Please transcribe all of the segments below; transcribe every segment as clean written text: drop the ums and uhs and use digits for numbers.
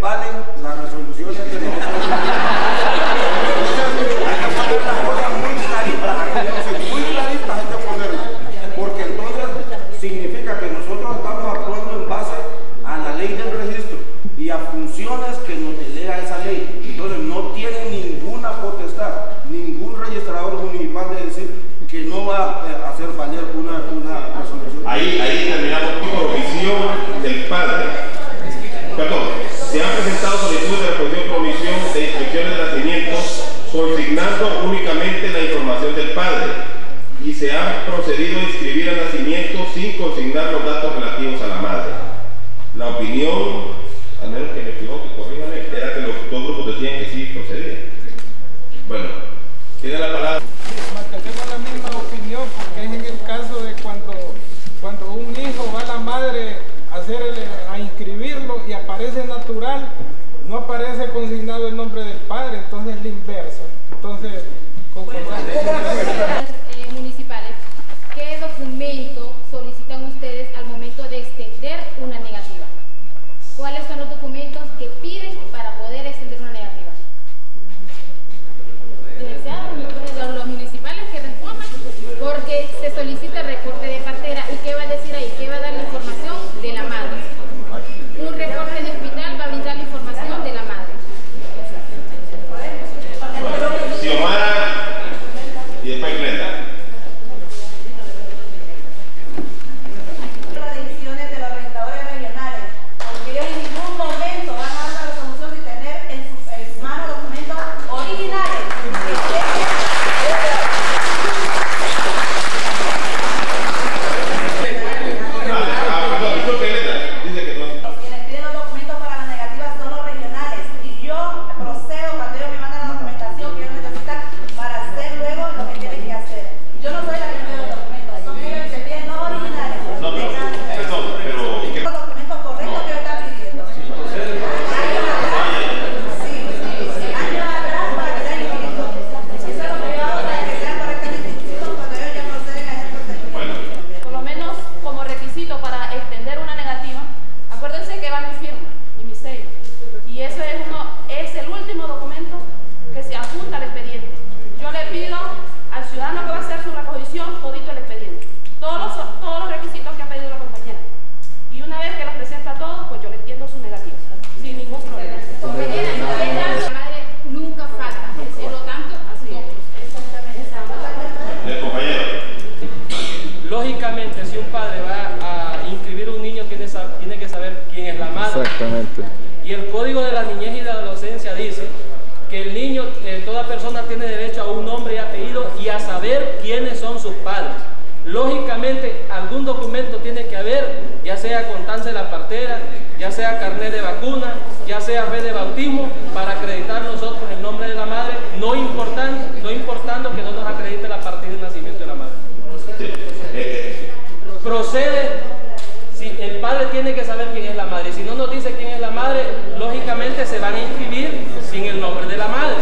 valen las resoluciones de nosotros. Hay que poner las cosas muy claritas, hay que ponerlas, porque entonces significa que nosotros estamos actuando en base a la ley del registro y a funciones que nos delega esa ley. Entonces no tiene ninguna potestad, ningún registrador municipal de decir que no va a hacer valer una resolución. Ahí terminamos por omisión del padre. Perdón, se han presentado solicitudes de reposición por omisión de inspecciones de nacimiento, consignando únicamente la información del padre, y se ha procedido a inscribir el nacimiento sin consignar los datos relativos a la madre. La opinión, al menos que me equivoque, corríjame, era que los dos grupos decían que sí procedía. Bueno, tiene la palabra. Mantenemos la misma opinión, porque es en el caso de cuando un hijo va a la madre a inscribirlo y aparece natural, no aparece consignado el nombre del padre, entonces es la inversa. Entonces, municipales, ¿qué documento solicitan ustedes al momento de extender una negativa? ¿Cuáles son los documentos que piden para poder extender una negativa? Los municipales que respondan, porque se solicita reporte de partera. ¿Y qué va a decir ahí? ¿Qué va a dar la información de la madre? Un reporte de hospital va a brindar la información de la madre. Xiomara y después Glenda. Las decisiones de los registradores regionales, porque ellos en ningún momento van a dar la resolución sin tener en sus manos documentos originales. Quienes piden los documentos para las negativas son los regionales, y yo procedo cuando ellos me mandan la documentación que ellos necesitan para hacer luego lo que tienen que hacer. Yo no soy la que pide los documentos, son ellos que piden los originales. No, pero los documentos correctos que yo están pidiendo. Años atrás para que sean inscritos. Eso es lo que yo hago para que sean correctamente inscritos cuando ellos ya proceden a ese procedimiento. Por lo menos como requisito para extender una negativa, acuérdense que va mi firma y mi sello, y eso es el último documento que se adjunta al expediente. Yo le pido al ciudadano que va a hacer su reposición todito el expediente, todos los requisitos que ha pedido la compañera, y una vez que los presenta todos, pues yo le extiendo su negativa sin ningún problema. La madre nunca falta, por lo tanto, así el compañero. Lógicamente, si un padre va a inscribir un niño, tiene que saber quién es la madre. Exactamente. Y el Código de la Niñez y la Adolescencia dice que el niño, toda persona tiene derecho a un nombre y apellido y a saber quiénes son sus padres. Lógicamente, algún documento tiene que haber, ya sea constancia de la partera, ya sea carnet de vacuna, ya sea fe de bautismo, para acreditar nosotros el nombre de la madre, no importando que no nos acredite la partida de nacimiento de la madre. Procede, si el padre tiene que saber quién es la madre, si no nos dice quién es la madre, lógicamente se van a inscribir sin el nombre de la madre.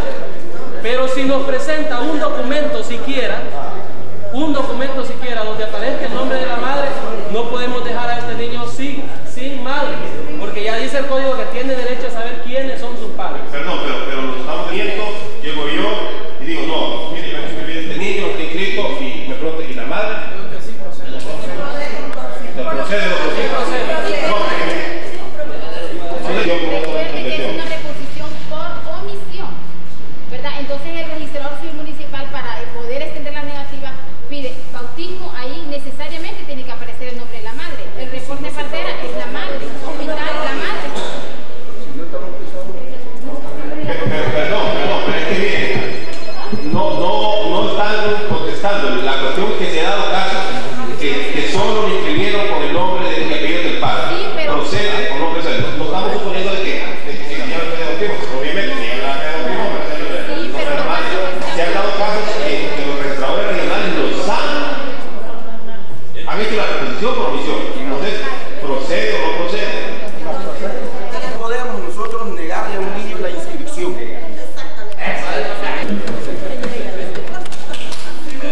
Pero si nos presenta un documento siquiera donde aparezca el nombre de la madre, no podemos dejar a este niño sin madre, porque ya dice el código que tiene derecho a saber quiénes son sus padres. Perdón, pero lo estamos viendo, llego yo y digo, no, mire, yo escribí este niño, está inscrito, y me pregunto, ¿y la madre? ¿Procede o no procede? recuerde que es una reposición por omisión, ¿verdad? Entonces el registrador civil municipal, para poder extender la negativa, pide bautismo, ahí necesariamente tiene que aparecer el nombre de la madre. El reporte de partera es la madre, hospital la madre. Perdón, pero es que miren, no están contestando. La cuestión es que se ha dado caso que solo lo inscribieron con el nombre del apellido del padre. Sí, pero ¿procede o no procede? No estamos suponiendo de que se cambiaron el apellido, obviamente, ni el apellido, pero se han dado casos que los registradores regionales los han hecho la reposición por omisión. Entonces, ¿procede o no procede? No podemos nosotros negarle a un niño la inscripción.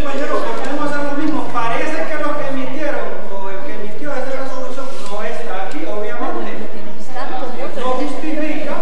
compañeros, podemos hacer lo mismo. Parece que lo que emitieron o el que emitió esa resolución no está aquí, obviamente. No justifica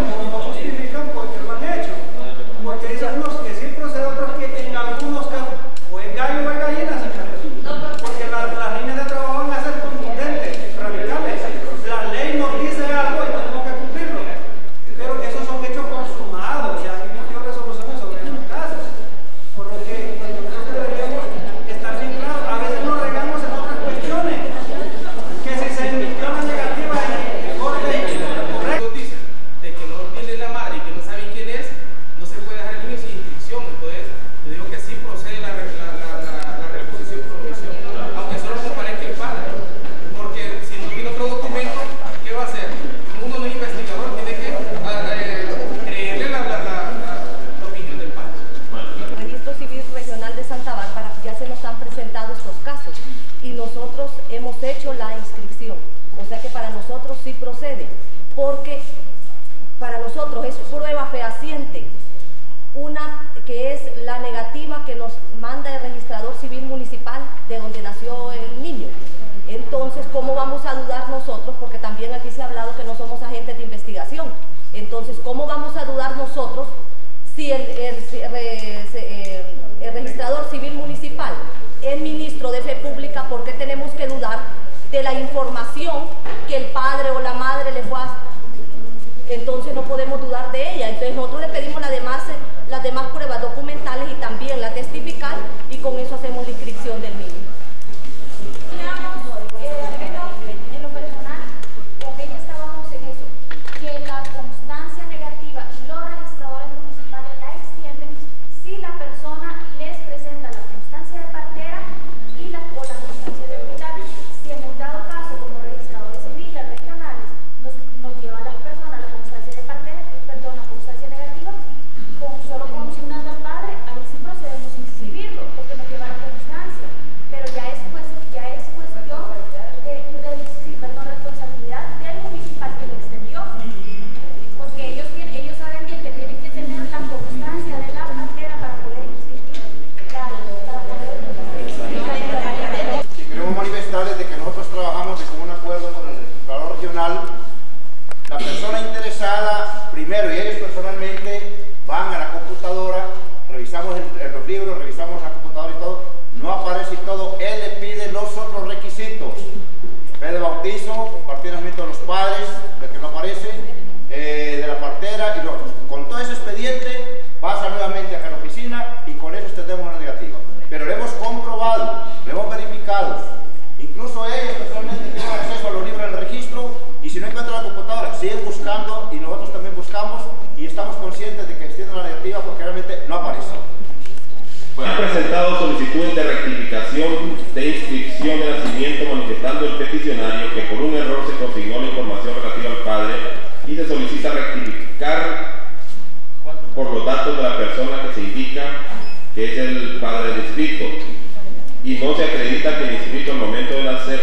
rectificación de inscripción de nacimiento, manifestando el peticionario que por un error se consignó la información relativa al padre y se solicita rectificar por los datos de la persona que se indica que es el padre del inscrito y no se acredita que el inscrito al momento de nacer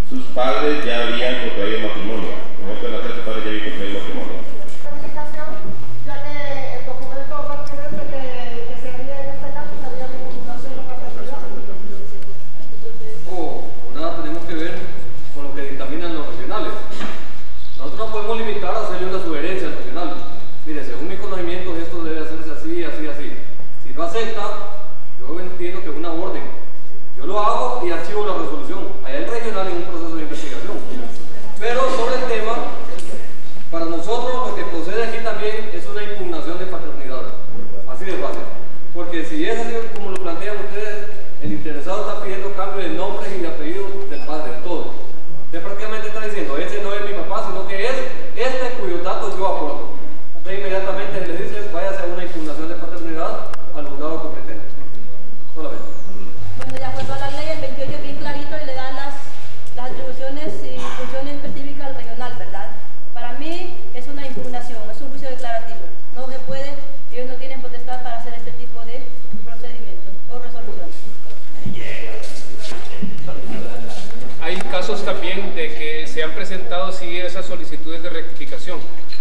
sus padres ya habían contraído matrimonio. Al momento de nacer sus padres ya habían contraído matrimonio. Ya que el documento pertinente que se veía en este caso sería de comunicación de paternidad. Nada tenemos que ver con lo que dictaminan los regionales. Nosotros no podemos limitar a hacerle una sugerencia al regional. Mire, según mis conocimientos, esto debe hacerse así, así, así. Si no acepta, yo entiendo que es una orden. Yo lo hago y archivo la resolución. Allá el regional en un proceso de investigación. Pero sobre el tema, para nosotros lo que procede aquí también es una impugnación de paternidad. Así de fácil. Porque si es así como lo plantean ustedes, el interesado está pidiendo cambio de nombres y de apellidos del padre, de todo. Usted prácticamente está diciendo, ese no es mi papá, sino que es este cuyos datos yo aporto. Usted inmediatamente le dice, vaya a hacer una impugnación de paternidad al juzgado competente. Solamente. Bueno, de acuerdo a la ley, el 28 es bien clarito y le dan las atribuciones y funciones específicas al regional, ¿verdad? Para mí es una impugnación, es un juicio declarativo. No se puede, ellos no tienen potestad para hacer este tipo de procedimientos o resoluciones. Hay casos también de que se han presentado sí esas solicitudes de rectificación.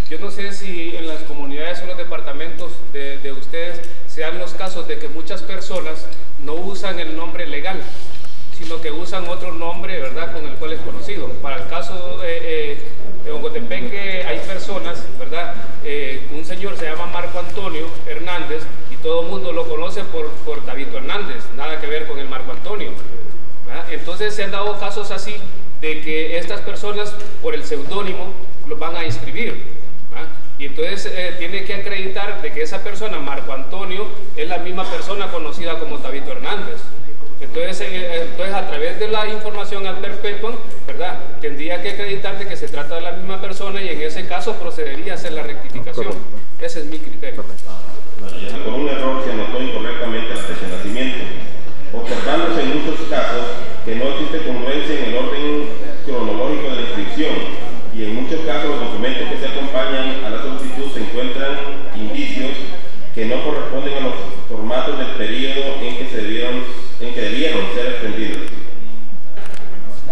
Yo no sé si en las comunidades o los departamentos de ustedes se dan los casos de que muchas personas no usan el nombre legal, sino que usan otro nombre, ¿verdad?, con el cual es conocido. Para el caso de Ocotepeque hay personas, ¿verdad?, un señor se llama Marco Antonio Hernández y todo el mundo lo conoce por Tabito Hernández, nada que ver con el Marco Antonio, ¿verdad? Entonces se han dado casos así de que estas personas por el seudónimo los van a inscribir, ¿verdad? Y entonces tiene que acreditar de que esa persona, Marco Antonio, es la misma persona conocida como Tabito Hernández. Entonces a través de la información al perpetuum, ¿verdad?, tendría que acreditar de que se trata de la misma persona y en ese caso procedería a hacer la rectificación. Ese es mi criterio. Por un error se anotó incorrectamente la fecha de nacimiento, observándose en muchos casos que no existe congruencia en el orden cronológico de la inscripción y en muchos casos los documentos que se acompañan a la solicitud se encuentran indicios que no corresponden a los formatos del periodo en que debieron ser extendidos.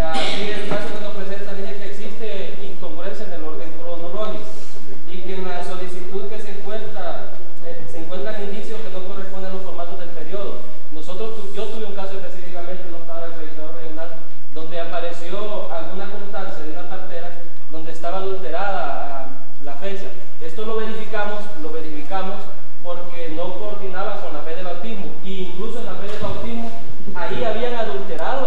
Así el caso que nos presenta dice que existe incongruencia en el orden cronológico y que en la solicitud que se encuentran indicios que no corresponden a los formatos del periodo. Yo tuve un caso específicamente, no estaba el registrador regional, donde apareció alguna constancia de una cartera donde estaba adulterada la fecha. Esto lo verificamos porque no coordinaba con la fe de bautismo, e incluso en la fe de bautismo ahí habían adulterado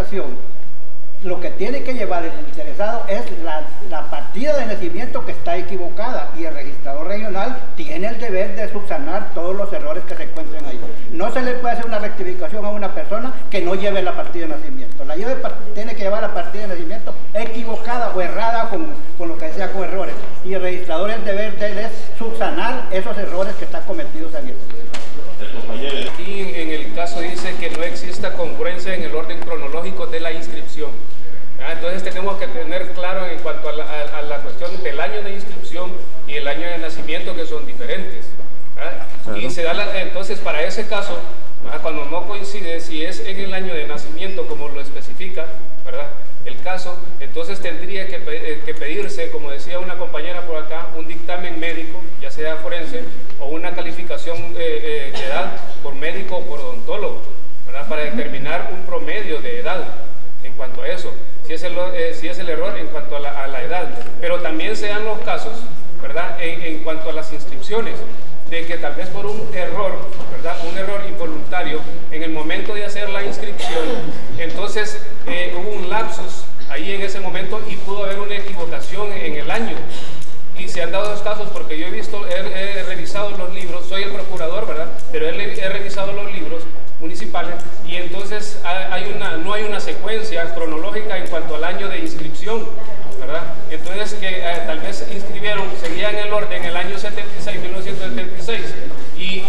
rectificación, lo que tiene que llevar el interesado es la partida de nacimiento que está equivocada, y el registrador regional tiene el deber de subsanar todos los errores que se encuentren ahí. No se le puede hacer una rectificación a una persona que no lleve la partida de nacimiento. Tiene que llevar la partida de nacimiento equivocada o errada con lo que sea, con errores. Y el registrador, el deber de él es subsanar esos errores que están cometidos en esto. Aquí en el caso dice que no exista congruencia en el orden cronológico de la inscripción. Entonces tenemos que tener claro en cuanto a la cuestión del año de inscripción y el año de nacimiento, que son diferentes. Y se da entonces para ese caso, cuando no coincide, si es en el año de nacimiento como lo especifica, ¿verdad?, el caso, entonces tendría que pedirse, como decía una compañera por acá, un dictamen médico, ya sea forense, o una calificación de edad por médico o por odontólogo, ¿verdad?, para determinar un promedio de edad en cuanto a eso, si es el error en cuanto a la edad. Pero también se dan los casos, ¿verdad?, en cuanto a las inscripciones, de que tal vez por un error, ¿verdad?, un error involuntario en el momento de hacer la inscripción, entonces hubo un lapsus ahí en ese momento y pudo haber una equivocación en el año. Y se han dado dos casos, porque yo he revisado los libros, soy el procurador, ¿verdad?, pero he revisado los libros municipales, y entonces no hay una secuencia cronológica en cuanto al año de inscripción, ¿verdad? Entonces que tal vez seguían el orden en el año 1976, y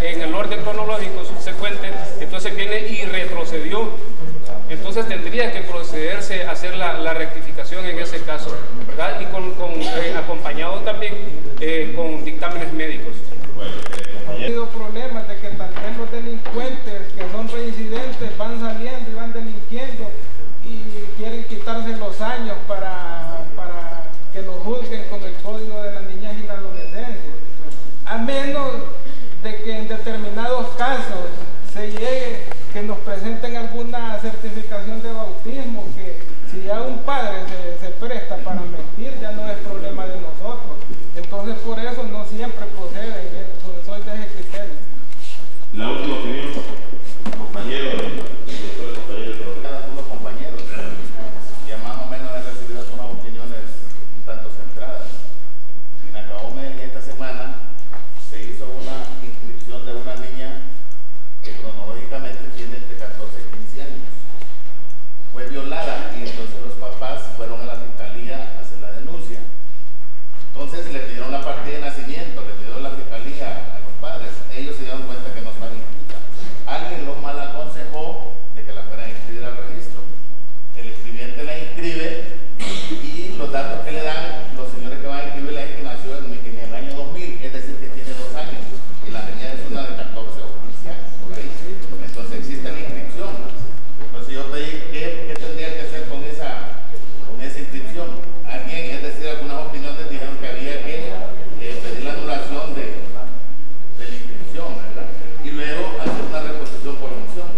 en el orden cronológico subsecuente, entonces viene y retrocedió. Entonces tendría que procederse a hacer la rectificación en ese caso, ¿verdad? Y acompañado también con dictámenes médicos. Ha habido problemas de que tal vez los delincuentes que son reincidentes van saliendo y van delinquiendo y quieren quitarse los años para que los juzguen con el código de la niñez y la adolescencia. A menos de que en determinados casos se llegue, que nos presenten alguna certificación de bautismo, que si ya un padre se presta para mentir, ya no es problema de nosotros. Entonces por eso no siempre procede, soy de ese criterio. La última opinión, compañero, algunos compañeros, ya más o menos he recibido algunas opiniones un tanto centradas. En Acabome, esta semana se hizo una inscripción de una niña que cronológicamente tiene entre 14 y 15 años. Fue violada y entonces los papás fueron a la fiscalía a hacer la denuncia. Entonces le pidieron la partida de nacimiento, le pidieron la fiscalía a los padres. Ellos se dieron cuenta que no estaban inscritas. Alguien los mal aconsejó de que la fueran a inscribir al registro. El escribiente la inscribe y los datos que le dan los señores que van a inscribirla es que nació en el año 2000, es decir, que tiene 2 años. Y la niña es una de 14 o 15 años, por ahí. Entonces existe la inscripción. Entonces yo pedí qué tendría que hacer con esa inscripción. Alguien, es decir, algunas opiniones dijeron que había que pedir la anulación de la inscripción, ¿verdad? Y luego hacer una reposición por omisión.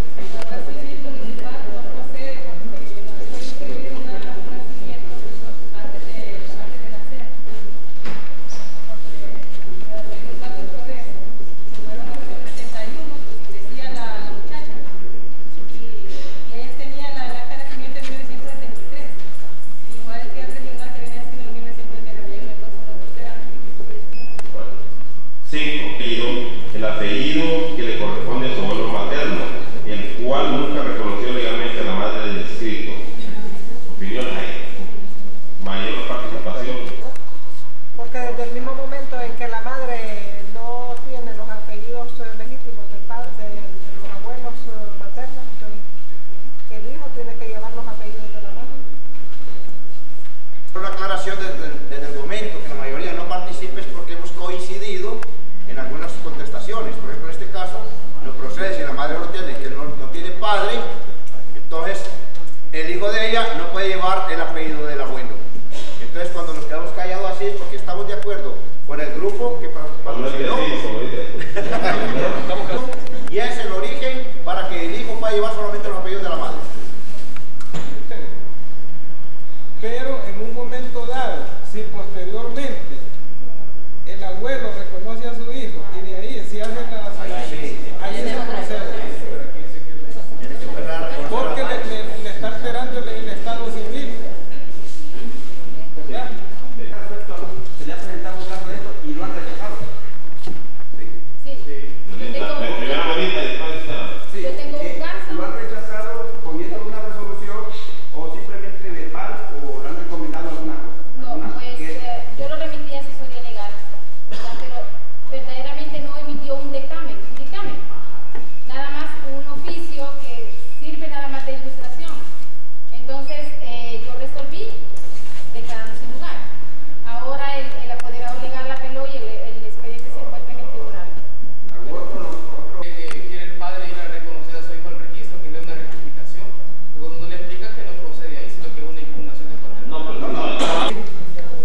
El apellido que le corresponde a su abuelo materno, el cual nunca reconoció legalmente a la madre del inscrito. Opinión hay. Mayor participación. Porque desde el mismo momento en que la madre no tiene los apellidos legítimos de los abuelos maternos, el hijo tiene que llevar los apellidos de la madre. Una aclaración desde el momento que la mayoría no participe es porque hemos coincidido en algunas contestaciones. Por ejemplo, en este caso no procede si la madre no tiene padre, entonces el hijo de ella no puede llevar el apellido del abuelo. Entonces cuando nos quedamos callados así es porque estamos de acuerdo con el grupo que patrocinó y es el origen para que el hijo pueda llevar solamente los apellidos de la madre. Pero en un momento dado, si posteriormente el abuelo reconoce a su hijo y de ahí si hace ahí se procede. Porque se le ha presentado un caso de esto y lo han rechazado. Yo tengo un caso. ¿Lo han rechazado poniendo una resolución o simplemente verbal o le han recomendado alguna cosa? No, pues yo lo remití a asesoría legal, ¿verdad? Pero verdaderamente no emitió un dictamen, nada más un oficio que sirve nada más de ilustración. Entonces yo resolví declarando sin lugar. Ahora el apoderado legal apeló y el expediente se encuentra en el tribunal. Quiere el padre ir a reconocer a su hijo al registro, que le dé una rectificación. Luego uno le explica que no procede ahí, sino que es una impugnación de paternidad.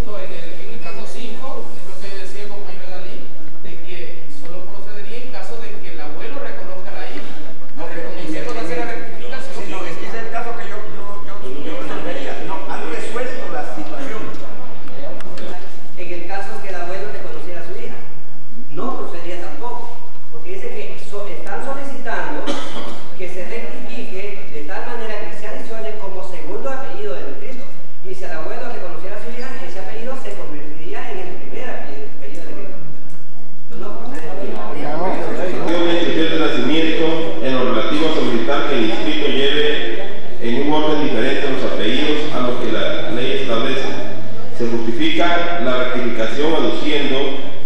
No, en el caso 5, es lo que decía el compañero Dalí, de que solo procedería en caso de que el abuelo reconozca a la hija. No, pero reconociendo hacer la rectificación. Sí, no, ese es el caso que yo resolvería. No, han resuelto la situación. En el caso que el abuelo reconociera a su hija, no procedería tampoco, porque dice que están solicitando que se rectifique de tal manera que se adicione como segundo apellido del Cristo. Y si el abuelo reconociera a su hija, ese apellido se convertiría en el primer apellido del Cristo. No procedería. Una inscripción de nacimiento en lo relativo a solicitar que el inscrito lleve en un orden diferente los apellidos a los que la ley establece. Se justifica la rectificación aduciendo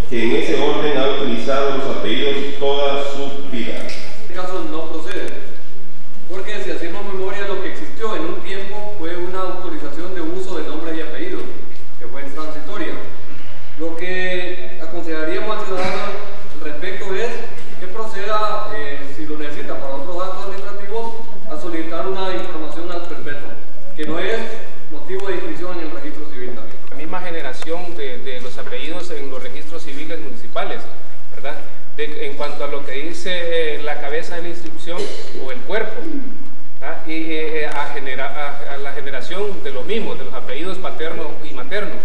que en ese orden ha utilizado los apellidos toda su vida. En este caso no procede, porque si hacemos memoria, lo que existió en un tiempo fue una autorización de uso de nombres y apellidos, que fue transitoria. Lo que aconsejaríamos al ciudadano al respecto es que proceda, si lo necesita para otros actos administrativos, a solicitar una información al perpetuo, que no es motivo de inscripción en el registro civil también. La misma generación de los apellidos en los registros civiles municipales, ¿verdad? En cuanto a lo que dice la cabeza de la inscripción o el cuerpo, ¿verdad? Y a la generación de lo mismo, de los apellidos paterno y materno.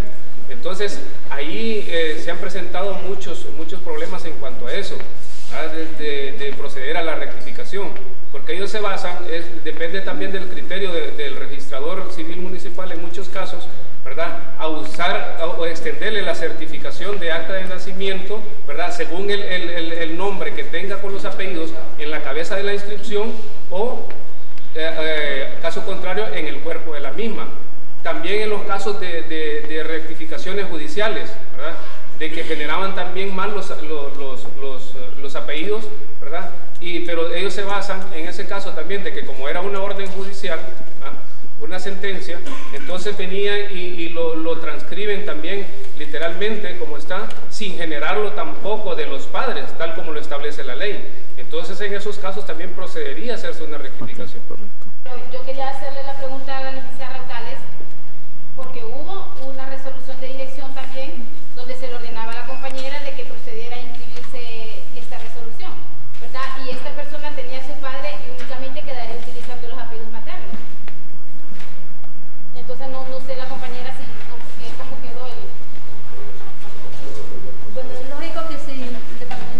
Entonces, ahí se han presentado muchos problemas en cuanto a eso, de proceder a la rectificación, porque ellos se basan, depende también del criterio del registrador civil municipal en muchos casos, ¿verdad? A usar o extenderle la certificación de acta de nacimiento, ¿verdad? Según el nombre que tenga con los apellidos en la cabeza de la inscripción o, caso contrario, en el cuerpo de la misma. También en los casos de rectificaciones judiciales, ¿verdad? De que generaban también mal los apellidos, ¿verdad? Pero ellos se basan en ese caso también de que como era una orden judicial, ¿verdad? Una sentencia, entonces venían y lo transcriben también literalmente como está, sin generarlo tampoco de los padres, tal como lo establece la ley. Entonces en esos casos también procedería a hacerse una rectificación. Yo quería hacerle la pregunta a la licenciada Rautales, porque hubo una resolución de dirección también donde se le ordenaba a la compañera de que procediera a inscribirse esta resolución, ¿verdad? Y esta persona tenía a su padre y únicamente quedaría utilizando los apellidos maternos. Entonces no sé la compañera si cómo quedó el... Bueno, es lógico que si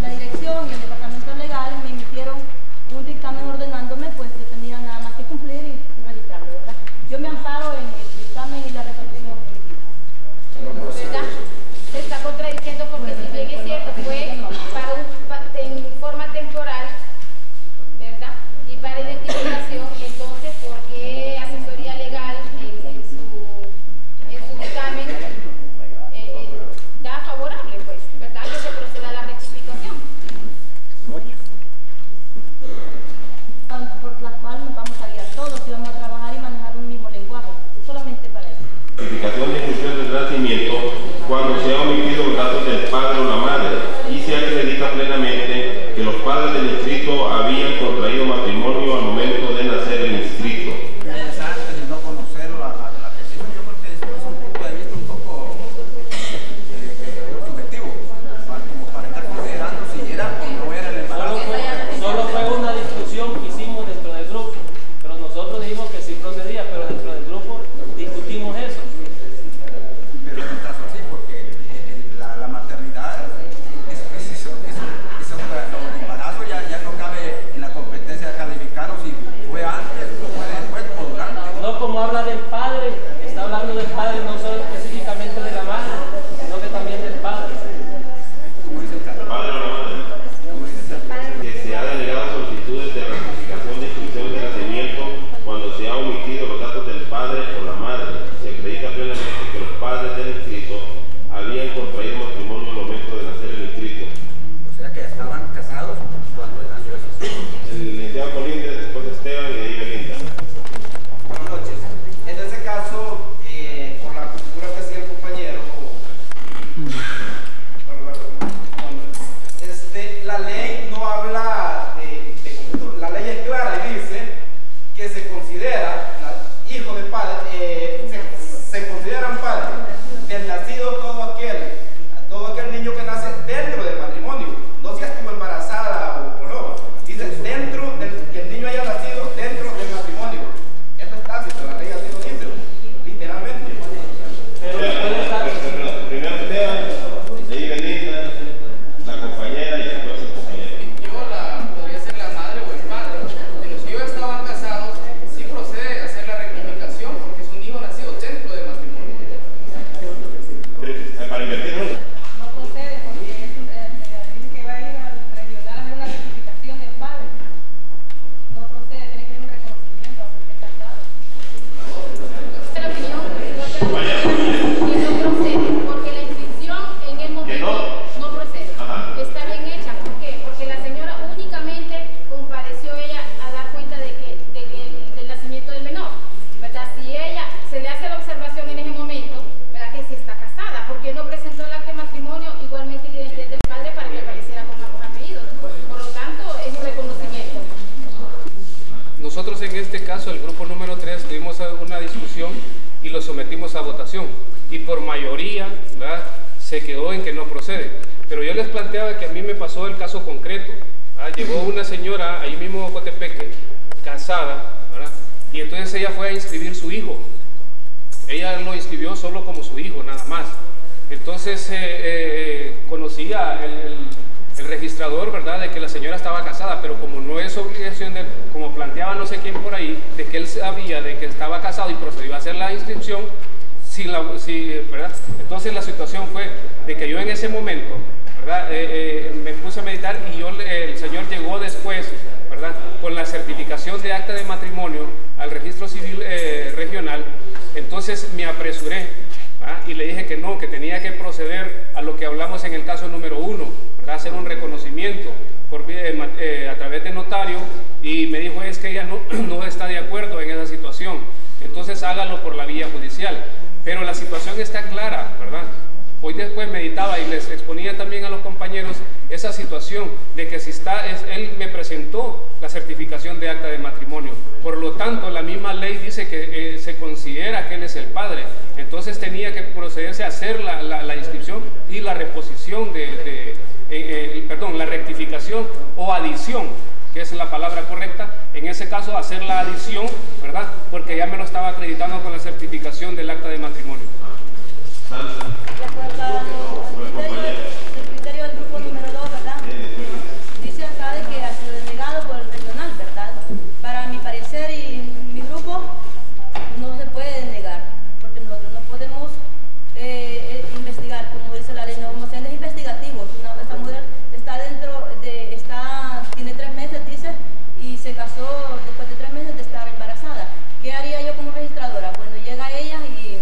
la dirección y el departamento legal me emitieron un dictamen ordenándome, pues yo tenía nada más que cumplir y registrarlo, ¿verdad? Yo me amparo en el dictamen y la resolución emitida. ¿Verdad? Se está contradiciendo porque si bien es cierto fue en forma temporal, ¿verdad? Y para identificación, entonces ¿por qué asesoría legal en su dictamen da favorable, pues, ¿verdad? Que se proceda a la rectificación. Por las cuales nos vamos a guiar todos y vamos a trabajar y manejar un mismo lenguaje, solamente para eso. Certificación de inscripción de nacimiento cuando se han omitido los datos del padre o la madre y se acredita plenamente que los padres del inscrito habían contraído matrimonio al momento de nacer el inscrito. Antes de no conocer la persona, yo creo que es un punto de vista un poco subjetivo, como para estar considerando si era o no era el embarazo. Solo fue una discusión que hicimos dentro del grupo, pero nosotros dijimos que sí procedía, pero dentro del grupo discutimos eso. Pero en un caso así, porque la maternidad el embarazo ya no cabe en la competencia de calificar o si fue antes o fue sometimos a votación y por mayoría, ¿verdad?, se quedó en que no procede. Pero yo les planteaba que a mí me pasó el caso concreto. Llegó una señora ahí mismo en Cotepeque, casada, ¿verdad?, y entonces ella fue a inscribir su hijo. Ella lo inscribió solo como su hijo, nada más. Entonces conocía el registrador, ¿verdad?, de que la señora estaba casada, pero como no es obligación de él, como planteaba no sé quién por ahí, de que él sabía de que estaba casado y procedió a hacer la inscripción, ¿verdad? Entonces la situación fue de que yo en ese momento, ¿verdad?, me puse a meditar y el señor llegó después, ¿verdad?, con la certificación de acta de matrimonio al registro civil regional. Entonces me apresuré, ¿verdad?, y le dije que no, que tenía que proceder a lo que hablamos en el caso número 1, ¿verdad?, hacer un reconocimiento a través de notario, y me dijo es que ella no está de acuerdo en esa situación, entonces hágalo por la vía judicial. Pero la situación está clara, ¿verdad? Hoy después meditaba y les exponía también a los compañeros esa situación de que si él me presentó la certificación de acta de matrimonio, por lo tanto la misma ley dice que se considera que él es el padre, entonces tenía que procederse a hacer la inscripción y la reposición la rectificación o adición, que es la palabra correcta, en ese caso hacer la adición, ¿verdad?, porque ya me lo estaba acreditando con la certificación del acta de matrimonio. De acuerdo al criterio del grupo número 2, ¿verdad? Dice acá de que ha sido denegado por el regional, ¿verdad? Para mi parecer y mi grupo no se puede denegar, porque nosotros no podemos investigar, como dice la ley, no vamos a ser investigativos. Esta mujer tiene 3 meses, dice, y se casó después de 3 meses de estar embarazada. ¿Qué haría yo como registradora? Bueno, llega ella y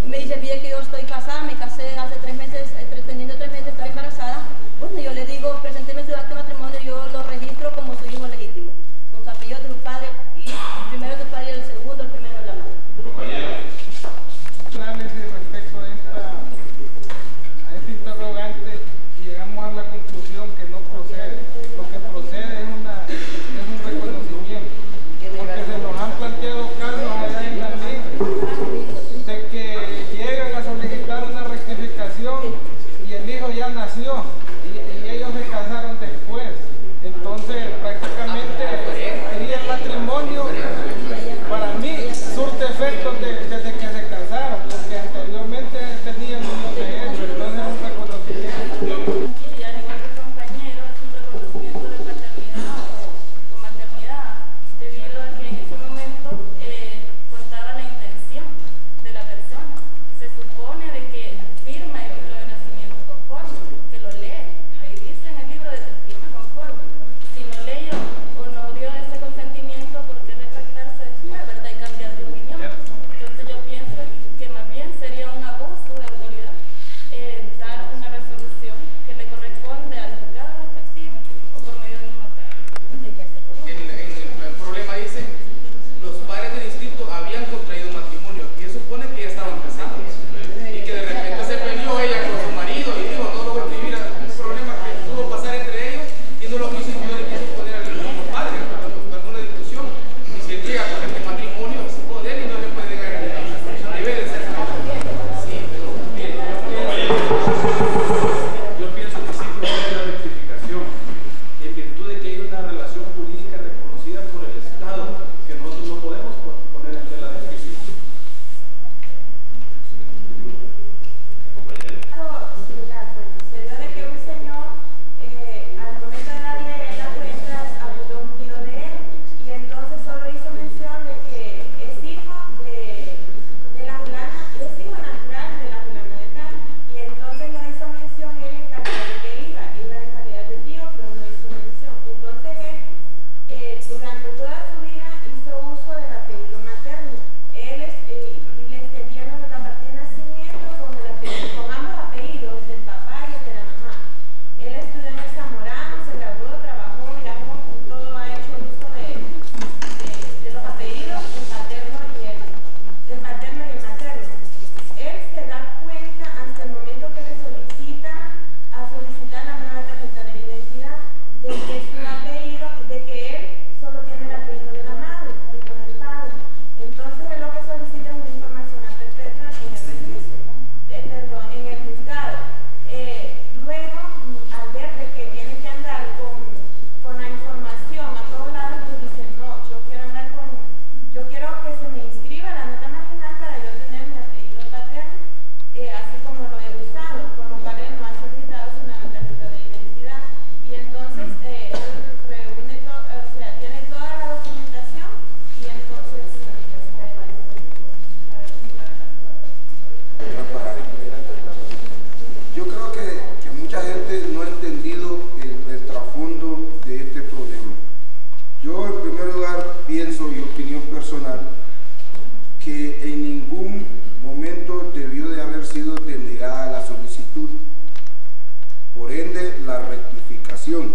me dice, bien que yo estoy casada, me casé hace 3 meses, teniendo 3 meses de estar embarazada. Bueno, yo le digo, presénteme su acta de matrimonio, yo lo registro como su hijo legítimo, con su apellido de su padre, y el primero de su padre y el segundo, el primero de la madre. Respecto a este interrogante, llegamos a la conclusión que no procede. Lo que procede es un reconocimiento, porque se nos han planteado casos allá en la ley de que llegan a solicitar una rectificación y el hijo ya nació y ellos se casaron después. Entonces prácticamente ahí el matrimonio para mí surte efectos desde que se casaron, porque anteriormente tenían unos de ellos, entonces es un reconocimiento. Y al igual que el compañero, es un reconocimiento de paternidad o maternidad, debido a que en ese momento contaba la intención de la persona. Se supone de que firma el libro de nacimiento conforme, que lo lee. Ahí dice en el libro de que firma conforme. Si no leyó o no dio ese consentimiento, ¿por qué retractarse después, verdad? Y cambiar de opinión. Entonces yo pienso que más bien sería un abuso de autoridad dar una resolución que le corresponde al juzgado respectivo o por medio de un notario. El problema dice, los padres del distrito habían contraído matrimonio y eso supone que ya estaban casados y que de repente se peleó ella con su marido y dijo, no lo voy a vivir, un problema que pudo pasar entre ellos y no lo quiso, yo le quiso poner al padre, alguna discusión, y si él llega con este matrimonio es poder y no le puede negar el derecho, debe de ser. Sí, pero bien. Yo pienso que sí procede la rectificación, en virtud de que hay una relación jurídica reconocida por el Estado que nosotros no podemos poner en tela de juicio. Se dio de que un señor, al momento de darle las cuentas, abusó un tío de él, y entonces solo hizo mención de que es hijo de la fulana, es hijo natural de la fulana de tal, y entonces los momento debió de haber sido denegada la solicitud. Por ende, la rectificación,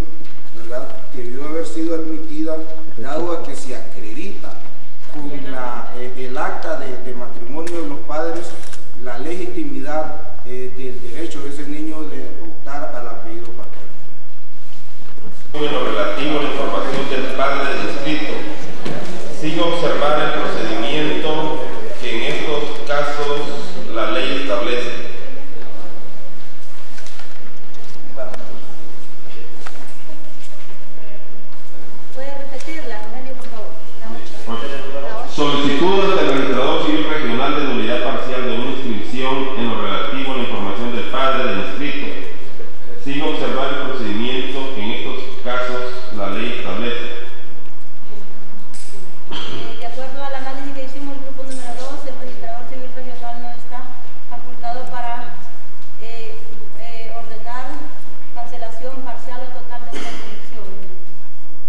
¿verdad?, debió haber sido admitida, dado a que se acredita con el acta de matrimonio de los padres la legitimidad del derecho de ese niño de optar al apellido paterno. En lo relativo a la información del padre del inscrito, sin observar el procedimiento que en estos casos la ley establece. ¿Puede repetirla, Rogelio, por favor? Solicitudes del registrador civil regional de nulidad parcial de una inscripción en lo relativo a la información del padre del inscrito, sin observar el procedimiento que en estos casos la ley establece. De acuerdo al análisis que hicimos, el grupo número 2, el registrador civil regional no está facultado para ordenar cancelación parcial o total de una inscripción.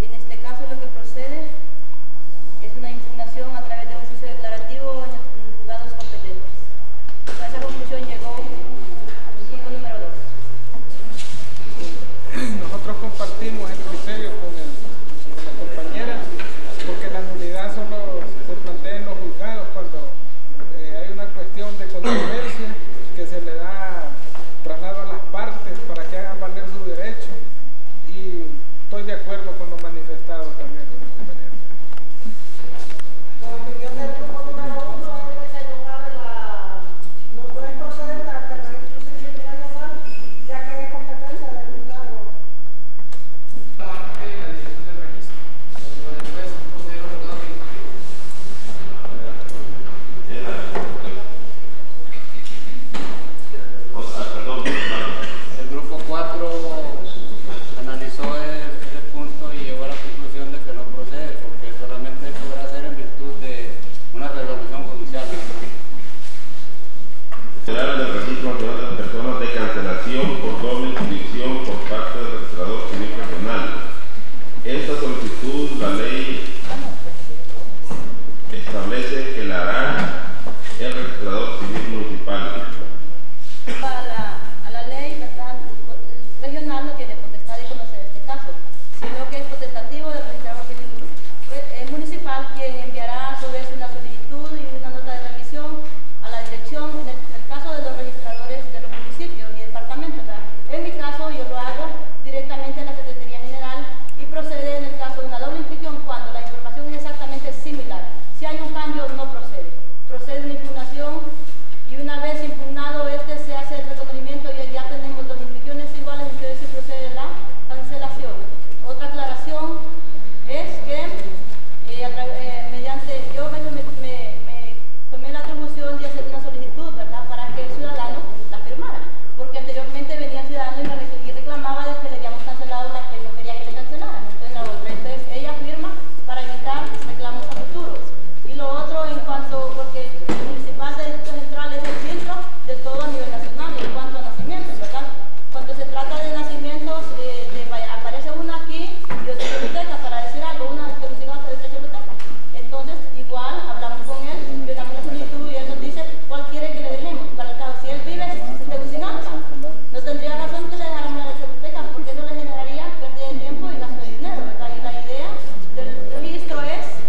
En este caso, lo que procede es una impugnación a través de un juicio declarativo en juzgados competentes. A esa conclusión llegó el grupo número 2. Nosotros compartimos el criterio con la compañera, porque la nulidad solo se plantea en los juzgados cuando hay una cuestión de controversia que se le da traslado a las partes para que hagan valer su derecho, y estoy de acuerdo con lo manifestado también con la compañera. La opinión del grupo número 1 es de que no puede proceder ante el registro civil regional, ya que es competencia del juzgado. Parte de la dirección del registro. Después proceder a los juzgados administrativos. El grupo 4 analizó ese punto y llegó a la conclusión de que no procede, porque solamente podrá ser en virtud de una resolución judicial. General del Registro Nacional de las Personas de cancelación por doble inscripción por parte del registrador civil regional. Esta solicitud, la ley establece que la hará el registrador civil municipal. A la ley, ¿verdad?, regional no tiene potestad de conocer este caso, sino que es potestativo del registrador civil municipal, quien enviará sobre eso una solicitud y una nota de revisión a la dirección, en el caso de los registradores de los municipios y departamentos, ¿verdad? En mi caso, yo lo hago directamente en la Secretaría General y procede en el caso de una doble inscripción cuando la información es exactamente similar. Si hay un cambio, no procede. Procede una impugnación y una vez impugnado se hace el reconocimiento y ya tenemos dos inscripciones iguales, entonces se procede la cancelación. Otra aclaración es que mediante yo me tomé la atribución de hacer una solicitud, ¿verdad?, para que el ciudadano la firmara, porque anteriormente venía el ciudadano y reclamaba de que le habíamos cancelado la que no quería que le cancelaran, entonces la otra, entonces ella firma para evitar reclamos a futuro. Y lo otro, en cuanto, porque el municipal de Distrito Central es el filtro de todo a nivel nacional en cuanto a nacimientos, ¿verdad? Cuando se trata de nacimientos, aparece una aquí y otra biblioteca, para decir algo, una de Tegucigalpa y otra biblioteca. Entonces, igual hablamos con él, le damos la solicitud y él nos dice cuál quiere que le dejemos. Para el caso, si él vive en Tegucigalpa, no tendría razón que le dejáramos la biblioteca, porque eso le generaría pérdida de tiempo y gasto de dinero, ¿verdad? Y la idea del registro es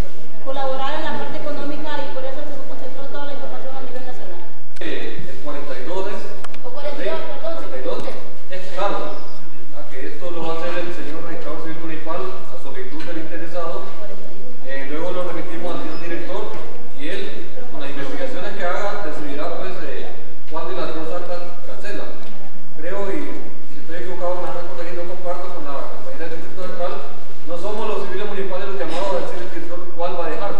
colaborar en la parte económica y por eso se concentró toda la información a nivel nacional. El 42 es. O 42, perdón. 42 es claro, a que esto lo va a hacer el señor registrador civil municipal a solicitud del interesado. Luego lo remitimos al señor director y él, con las investigaciones que haga, decidirá pues cuál de las dos actas cancela. Creo, y si estoy equivocado me van a corregir, no comparto con la compañera del Distrito Central, no somos los civiles municipales los llamados a decir al director cuál va a dejar,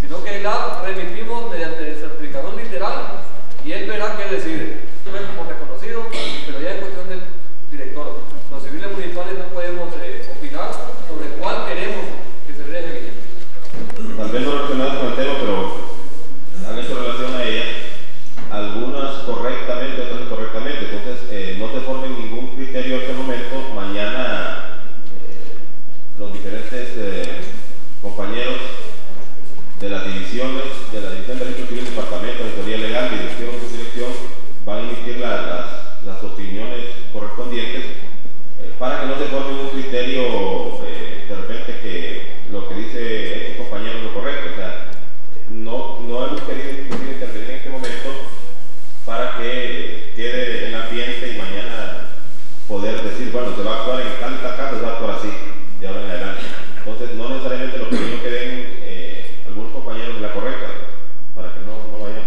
sino que la remitimos mediante certificación literal y él verá qué decide. Esto es como reconocido, pero ya es cuestión del director. Los civiles municipales no podemos opinar sobre cuál queremos que se deje vigente. Tal vez no relacionadas con el tema, pero han hecho relación a ella, algunas correctamente, otras incorrectamente. Entonces, no se formen ningún criterio en este momento. Mañana los diferentes compañeros de las divisiones, de la División de Derecho Civil, Departamento de Auditoría Legal, conscientes, para que no se forme un criterio de repente que lo que dice el compañero es lo correcto. O sea, no hemos querido intervenir en este momento para que quede el ambiente y mañana poder decir, bueno, se va a actuar en tal caso, se va a actuar así, de ahora en adelante. Entonces, no necesariamente lo primero que den algunos compañeros es la correcta, para que no vayan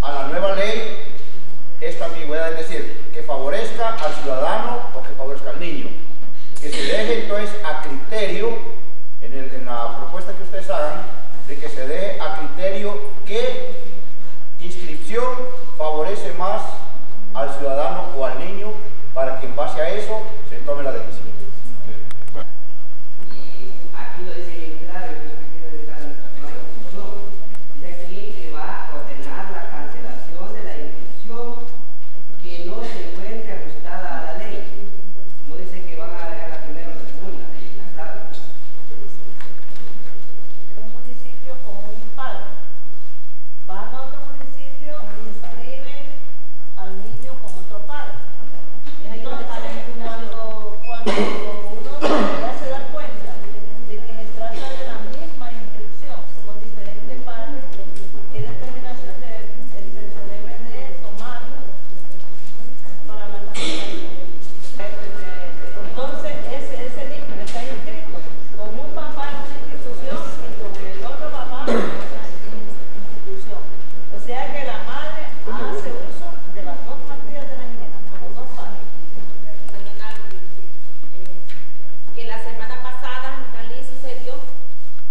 a la nueva ley esta ambigüedad, es decir, que favorezca al ciudadano o que favorezca al niño. Que se deje entonces a criterio, en la propuesta que ustedes hagan, de que se deje a criterio qué inscripción favorece más al ciudadano o al niño, para que en base a eso se tome la decisión. Aquí lo dice bien claro, yo creo que quiero entrar en la discusión. Dice aquí que va a ordenar la cancelación de la inscripción que no se encuentre ajustada a la ley. No dice que van a agregar la primera o la segunda, ahí está claro. Un municipio con un padre. Van a otro municipio e inscriben al niño con otro padre. Entonces, cuando uno ya se da cuenta de que se trata de la misma inscripción con diferentes padres, ¿qué determinación se debe de tomar para la cancelación? Entonces, ese niño está inscrito con un papá en una institución y con el otro papá en otra institución. O sea que la madre hace uso de las dos partidas de la niña, como dos padres. Que la semana pasada en Cali sucedió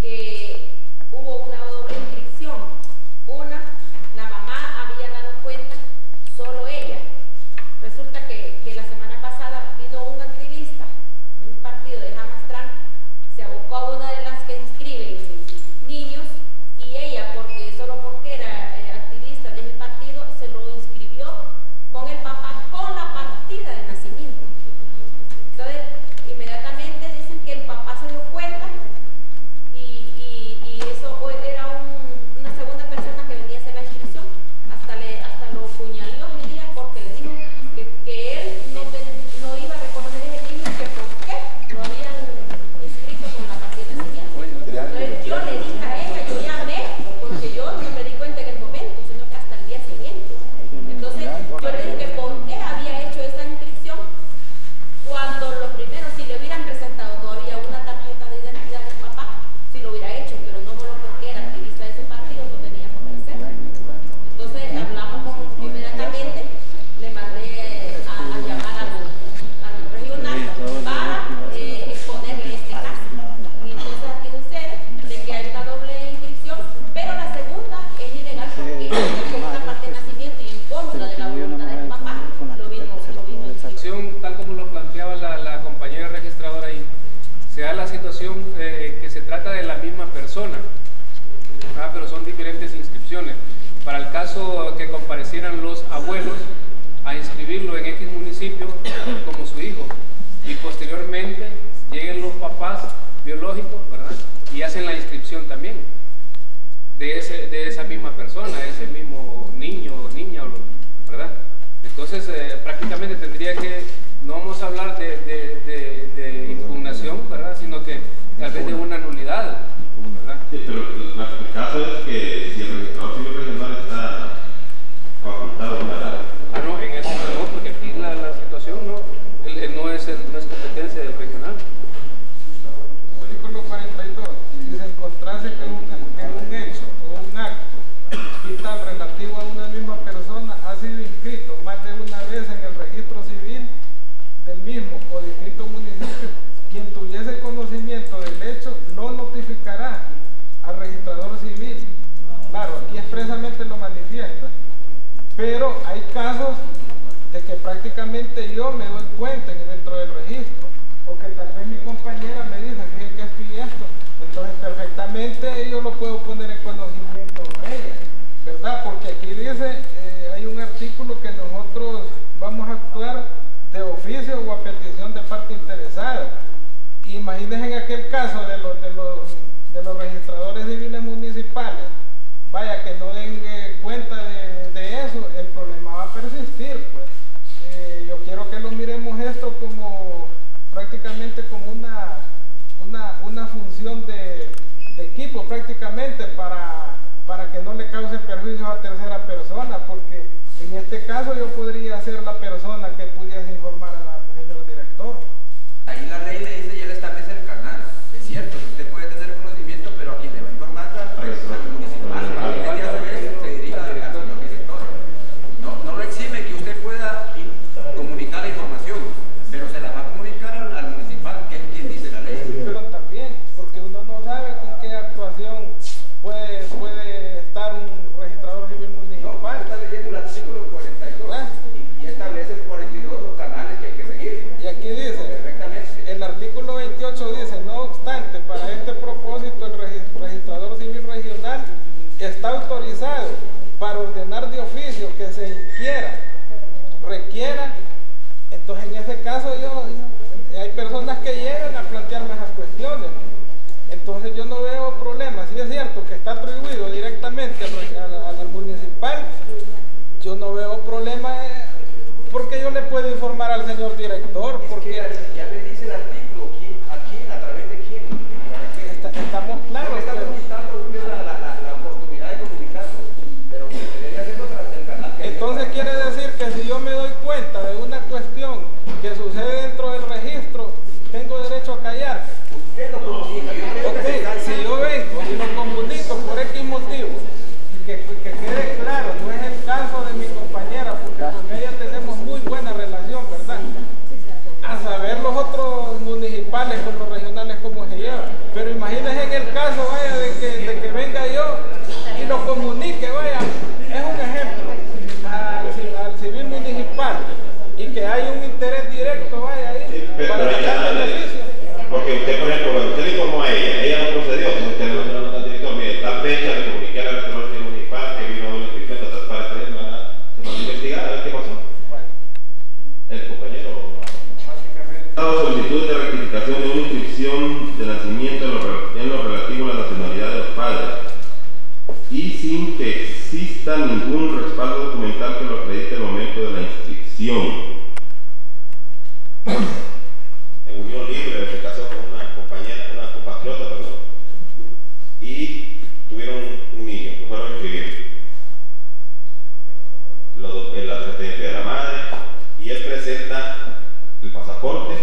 que hubo una doble inscripción. Una, la mamá había dado cuenta, solo ella. Resulta que la semana pasada vino un activista de un partido de Jamastrán, se abocó a una de las que inscriben niños y ella, solo porque era activista de ese partido, se lo inscribió con el papá con la partida de nacimiento. Entonces, inmediatamente dicen que el papá se dio cuenta y eso era una segunda persona que venía a hacer la inscripción, hasta lo puñaló ese día porque le dijo que él no iba a reconocer ese niño, que por qué lo habían inscrito con la partida de nacimiento. Entonces yo le dije a ella, yo llamé, porque yo no me di cuenta en el momento, sino que hasta el día siguiente. Entonces yo le dije que por qué había hecho esa inscripción, cuando lo primero, si le hubieran presentado todavía una tarjeta de identidad del papá, si lo hubiera hecho, pero no porque era activista de su partido, no tenía por qué hacerlo. Entonces hablamos inmediatamente, le mandé a llamar al regional para exponerle este caso. Y entonces aquí sucede de que hay una doble inscripción, pero la segunda es ilegal porque es con una parte de nacimiento y en contra de la voluntad del papá lo vino tal como lo planteaba la compañera registradora ahí, se da la situación que se trata de la misma persona, pero son diferentes inscripciones. Para el caso que comparecieran los abuelos a inscribirlo en X municipio como su hijo y posteriormente lleguen los papás biológicos, ¿verdad? Y hacen la inscripción también de esa misma persona, de ese mismo niño o niña, ¿verdad? Entonces prácticamente tendría que, no vamos a hablar de impugnación, ¿verdad? Sino que tal vez de una nulidad, ¿verdad? Sí, pero el caso es que si el registrador civil regional está facultado para... no, en ese no, porque aquí la situación no es competencia del regional. Artículo 42. Si se encontrase que un hecho o un acto vital relativo a una misma persona ha sido inscrito más de una vez en el registro civil del mismo o distinto municipio, quien tuviese conocimiento del hecho lo notificará al registrador civil. Claro, aquí expresamente lo manifiesta, pero hay casos de que prácticamente yo me doy cuenta dentro del registro, o que tal vez mi compañera me dice, fíjate que esto y esto, entonces perfectamente yo lo puedo poner en conocimiento a ella, ¿verdad? Porque aquí dice, hay un artículo que nosotros vamos a actuar de oficio o a petición de parte interesada. Imagínense en aquel caso de los registradores civiles municipales, vaya, que no den cuenta de eso, el problema va a persistir, pues. Yo quiero que los prácticamente como una función de equipo prácticamente para que no le cause perjuicios a tercera persona, porque en este caso yo podría ser la persona que pudiese informar al señor director. Ahí la ley le dice, ya le establece el canal. Es cierto, usted puede tener conocimiento, pero a quien le va a informar al municipal. Y a su vez se dirige al señor director. No lo exime que usted pueda comunicar la información, pero se la va a comunicar al municipal, que es quien dice la ley. Pero también, porque uno no sabe con qué actuación puede estar un registrador civil municipal. No, está leyendo el artículo 42 y establece el 42 los canales que hay que seguir. Y aquí dice, el artículo 28 dice, no obstante, para este propósito el registrador civil regional está autorizado para ordenar de oficio que se requiera. Entonces en ese caso hay personas que llegan a plantearme esas cuestiones. Entonces yo no veo problemas. Si es cierto que está atribuido directamente al municipal, yo no veo problema porque yo le puedo informar al señor director. Porque ya le dice el artículo, ¿a quién? ¿A través de quién? Estamos claros. No estamos quitando la oportunidad de comunicarlo, pero debería hacerlo a través del canal. Entonces quiere decir que si yo me doy cuenta de una cuestión que sucede dentro del registro, tengo derecho a callar. Usted lo comunica. Si yo vengo y lo comunico por X motivo, que quede claro, no es el caso de mi compañera, porque con ella tenemos muy buena relación, ¿verdad? A saber los otros municipales con los regionales cómo se llevan. Pero imagínense en el caso, vaya, de que venga yo y lo comunique, vaya, es un ejemplo, al civil municipal, y que hay un interés directo, vaya, ahí, para sacar beneficio. Porque usted, por ejemplo, usted le informó a ella no procedió, usted no director, mire, tal fecha le comuniqué al registrador municipal que vino a una inscripción de otras partes, se mandó a investigar a ver qué pasó. El compañero dado solicitud de rectificación de una inscripción de nacimiento en lo relativo a la nacionalidad de los padres y sin que exista ningún respaldo documental que lo acredite el momento de la inscripción. En unión libre se casó con una compañera, una compatriota, perdón, y tuvieron un niño, lo fueron a inscribir. La residencia de la madre, y él presenta el pasaporte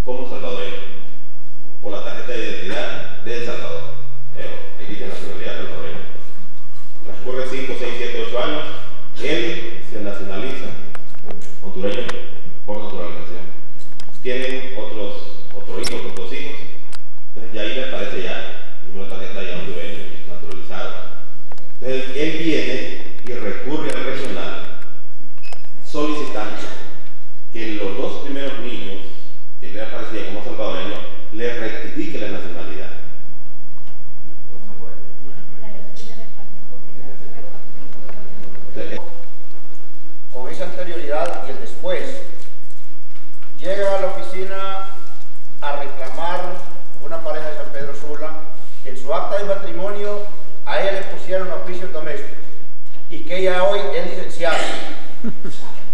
como salvadoreño o la tarjeta de identidad de El Salvador. Ahí dice nacionalidad salvadoreña. Transcurre 5, 6, 7, 8 años, él se nacionaliza hondureño por naturalización. Tienen otro hijo, otros 2 hijos, entonces ya ahí le aparece ya una tarjeta ya hondureño naturalizado. Entonces él viene y recurre al regional solicitando que los 2 primeros niños que le aparecían como salvadoreños le rectifique la nacionalidad. Con esa anterioridad y el después, llega a la oficina a reclamar una pareja de San Pedro Sula que en su acta de matrimonio a ella le pusieron oficios domésticos y que ella hoy es licenciada.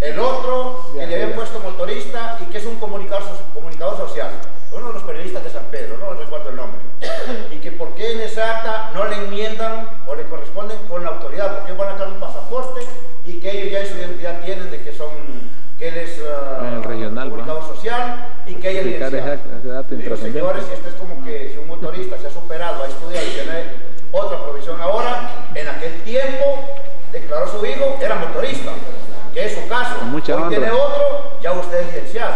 El otro que le habían puesto motorista y que es un comunicador social, uno de los periodistas de San Pedro, no recuerdo el nombre, y que por qué en esa acta no le enmiendan o le corresponden con la autoridad, porque ellos van a sacar un pasaporte y que ellos ya en su identidad tienen de que él es comunicador social y que ella es licenciada. Digo, señores, si esto es como que si un motorista se ha superado, ha estudiado y tiene otra profesión ahora, en aquel tiempo declaró su hijo, era motorista, que es su caso. Hoy tiene otro, ya usted es licenciado.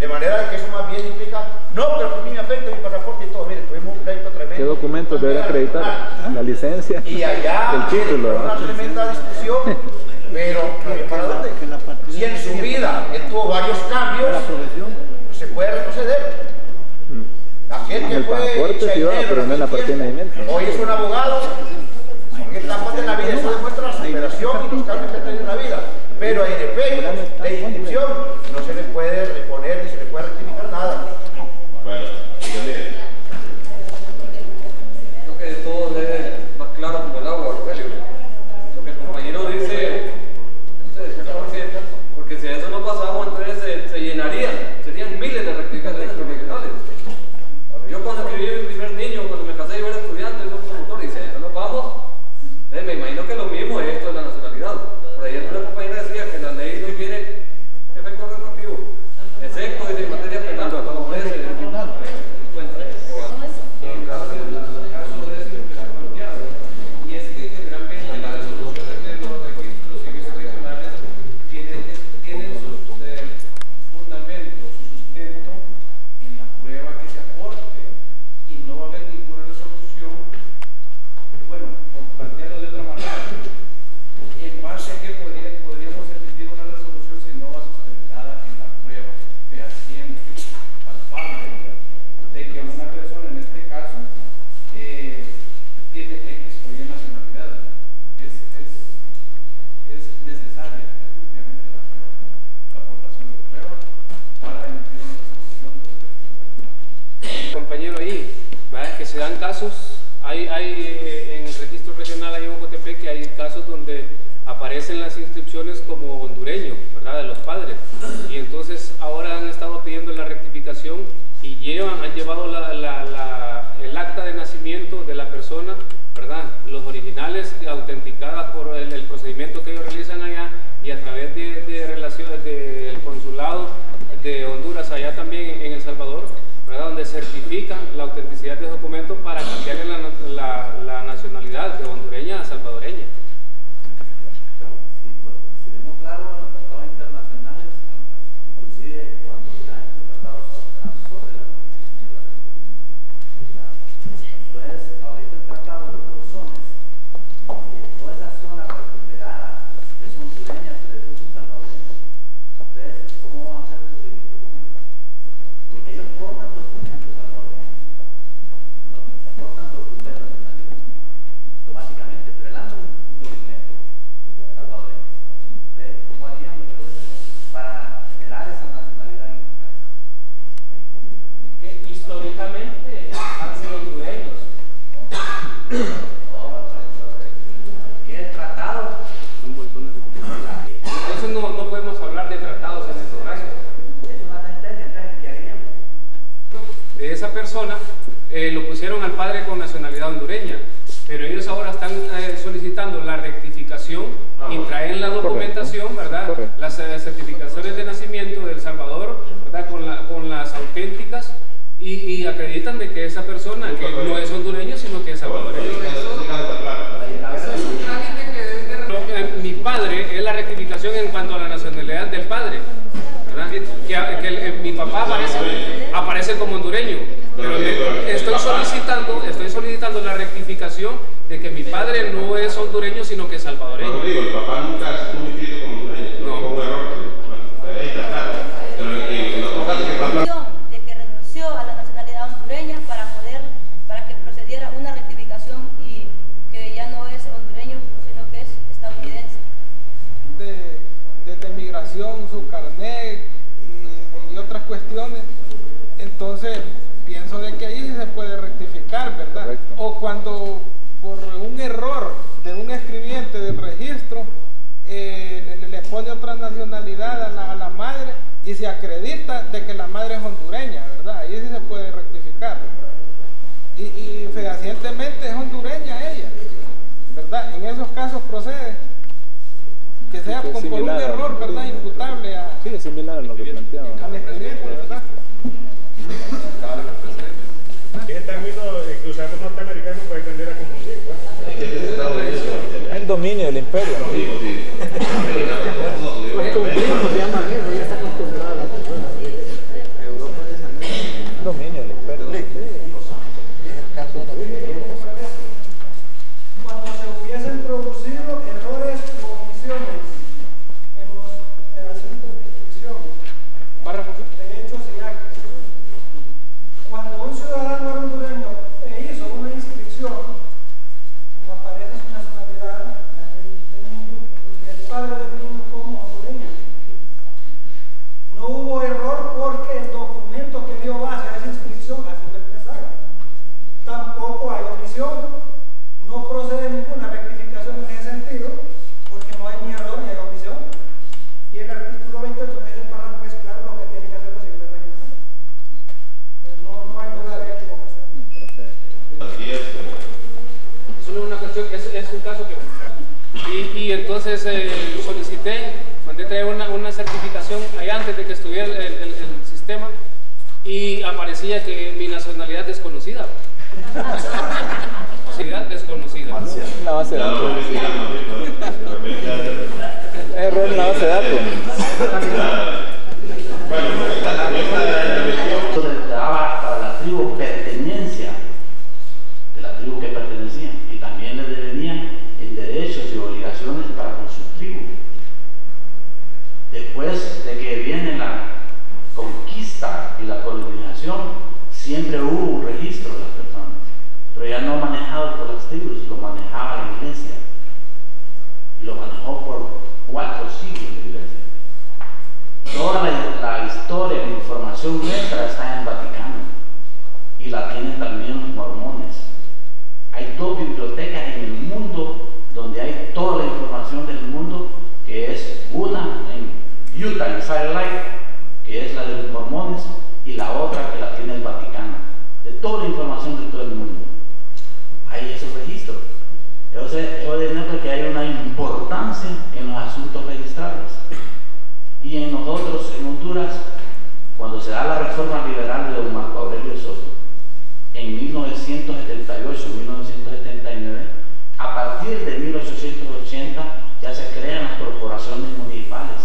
De manera que eso más bien implica, no, pero que a mí me afecta mi pasaporte y todo. Mire, tuvimos un pleito tremendo. ¿Qué documentos debe acreditar? La licencia. Y allá, el título. Una tremenda discusión, pero ¿para dónde? Si en su vida él tuvo varios cambios, se puede retroceder. Aquel que el pasaporte sí va, pero no en la partida de movimiento. Hoy es un abogado. Son etapas de la vida, eso demuestra la superación y los cambios que ha tenido en la vida. Pero en efecto, de inscripción no se le puede reponer ni se le puede rectificar nada. Bueno, creo que todo es más claro como el agua, Rogelio. Lo que el compañero dice, porque si eso no pasamos, entonces se llenarían, serían miles de que se dan casos, en el registro regional ahí en Ocotepec, que hay casos donde aparecen las inscripciones como hondureños, ¿verdad?, de los padres, y entonces ahora han estado pidiendo la rectificación y han llevado el acta de nacimiento de la persona, ¿verdad?, los originales autenticadas por el procedimiento que ellos realizan allá, y a través de relaciones del consulado de Honduras allá también en El Salvador, ¿verdad?, donde certifican la autenticidad de documentos para cambiarle la nacionalidad de hondureña a salvadoreña. Si vemos claro en los tratados internacionales, inclusive cuando ya estos tratados son sobre la Constitución de la República. Entonces, ahorita el tratado de los bolsones, toda esa zona recuperada es hondureña, pero eso es un salvadoreño. Entonces, ¿cómo van a hacer el procedimiento con ellos? Porque ellos portan documentos salvadoreños, no portan documentos nacionales, automáticamente, pero él anda un documento salvadoreño. Entonces, ¿cómo haríamos para generar esa nacionalidad en este caso? Que históricamente han sido hondureños. ¿Qué es tratado? Entonces no podemos hablar de tratados en estos casos. Es una sentencia, entonces, ¿qué haríamos? De esa persona lo pusieron al padre con nacionalidad hondureña, pero ellos ahora están solicitando la rectificación y traen la documentación, ¿verdad? Correcto. Las certificaciones de nacimiento de El Salvador, ¿verdad?, con las auténticas, y acreditan de que esa persona que no es hondureño sino que es salvadoreño. Mi padre es la rectificación en cuanto a la nacionalidad del padre, ¿verdad? Que mi papá aparece como hondureño, pero estoy solicitando la rectificación de que mi padre no es hondureño sino que es salvadoreño. Bueno, digo, el papá nunca estuvo inscrito como hondureño, no, como un error. Ahí está claro. Pero en otro caso que De que renunció a la nacionalidad hondureña para que procediera una rectificación y que ya no es hondureño sino que es estadounidense. Desde migración, su carnet y otras cuestiones, entonces pienso de que ahí se puede rectificar, ¿verdad? Correcto. O cuando por un error de un escribiente del registro le pone otra nacionalidad a la madre y se acredita de que la madre es hondureña, ¿verdad? Ahí sí se puede rectificar. Y fehacientemente es hondureña ella, ¿verdad? En esos casos procede. Que sea por un error, ¿verdad?, imputable a... Sí, es similar a lo que planteaba. Al escribiente, ¿verdad? Ese término que usamos norteamericano puede tender a confundir. El dominio del imperio. Dominio del imperio. Cuando se hubiesen producido errores u omisiones en los asuntos de inscripción, de hechos y actos, cuando un ciudadano hondureño hizo una inscripción, aparece su nacionalidad del padre del niño como hondureño. No hubo error porque el documento que dio base a esa inscripción así lo expresaba. Tampoco hay omisión. No procede ninguna rectificación en ese sentido, porque no hay ni error ni hay omisión. Y el artículo 28 en ese párrafo es claro lo que tienen que hacer los civiles regionales. No hay lugar de equivocación. Solo una cuestión, es un caso que... Y entonces mandé traer una certificación ahí antes de que estuviera el sistema, y aparecía que mi nacionalidad desconocida. Desconocida. La base de datos. Error en la base de datos. Eso le daba para la tribu pertenencia de la tribu que pertenecían, y también les devenían en derechos y obligaciones para con su tribu. Después de que viene la conquista y la colonización, siempre hubo un registro de las personas, pero ya no manejado por las tribus, lo manejaba la iglesia, y lo manejó por 4 siglos de iglesia. Toda la historia, la información nuestra está en el Vaticano, y la tienen también los mormones. reforma liberal de don Marco Aurelio Soto, en 1978-1979, a partir de 1880 ya se crean las corporaciones municipales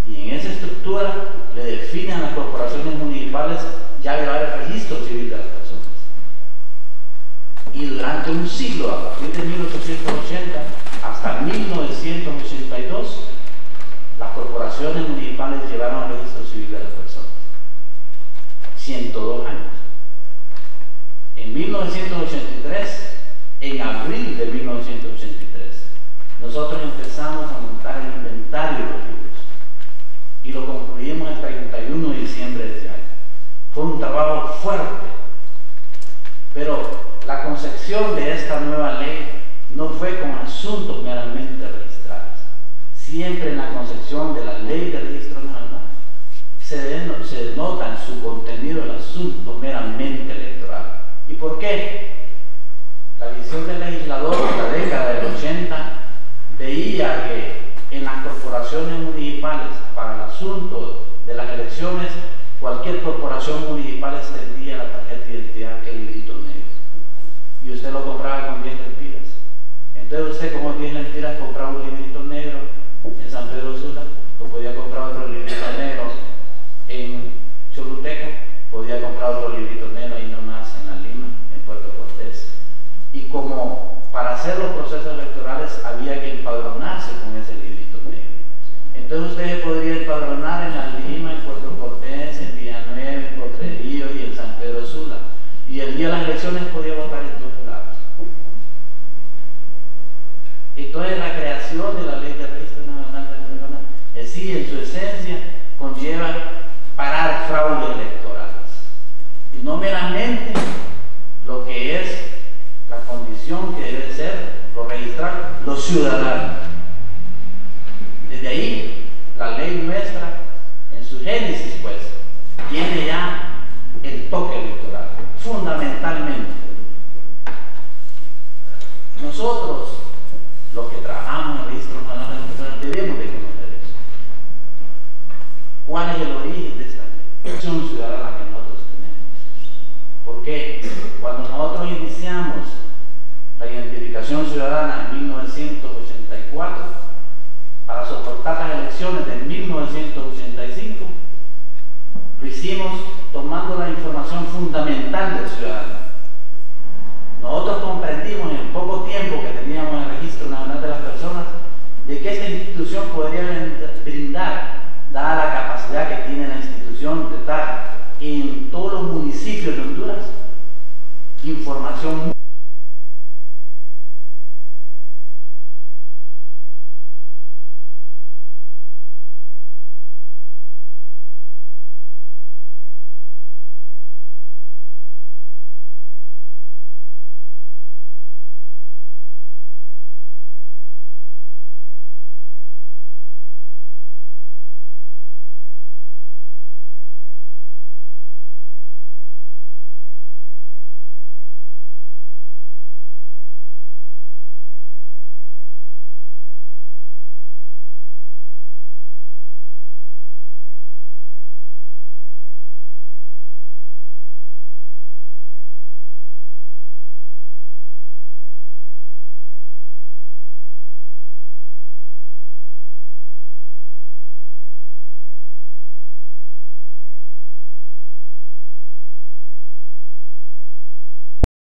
y en esa estructura le definen a las corporaciones municipales ya llevar el registro civil de las personas. Y durante un siglo, a partir de 1880 hasta 1982, las corporaciones municipales llevaron el registro civil de las personas. 102 años. En 1983, en abril de 1983, nosotros empezamos a montar el inventario de los libros y lo concluimos el 31 de diciembre de ese año. Fue un trabajo fuerte, pero la concepción de esta nueva ley no fue con asuntos meramente registrales. Siempre en la concepción de la ley de registro nacional se denota en su contenido el asunto meramente electoral. ¿Y por qué? La visión del legislador de la década del 80 veía que en las corporaciones municipales, para el asunto de las elecciones, cualquier corporación municipal extendía la tarjeta de identidad, el librito negro, y usted lo compraba con 10 lempiras. Entonces usted, como 10 lempiras, compraba un librito negro en San Pedro Sula, o podía comprar otro librito negro en Choluteca, podía comprar otro librito negro ahí nomás en La Lima, en Puerto Cortés. Y como para hacer los procesos electorales había que empadronarse con ese librito negro. Entonces usted se podría empadronar en La Lima, en Puerto Cortés, en Villanueva, en Potrerillo y en San Pedro Sula. Y el día de las elecciones podía votar en todos lados. Entonces la creación de la Ley de Registro Nacional de las Personas, sí, en su esencia, conlleva parar fraudes electorales. Y no meramente lo que es la condición que debe ser, lo registrar los ciudadanos. Desde ahí, la ley nuestra, en su génesis, pues, tiene ya el toque electoral, fundamentalmente. Nosotros, los que trabajamos en el registro nacional de las personas, debemos de conocer eso. ¿Cuál es el origen de esta ley? La acción ciudadana que nosotros tenemos. Porque cuando nosotros iniciamos la identificación ciudadana en 1984, para soportar las elecciones de 1985, lo hicimos tomando la información fundamental del ciudadano.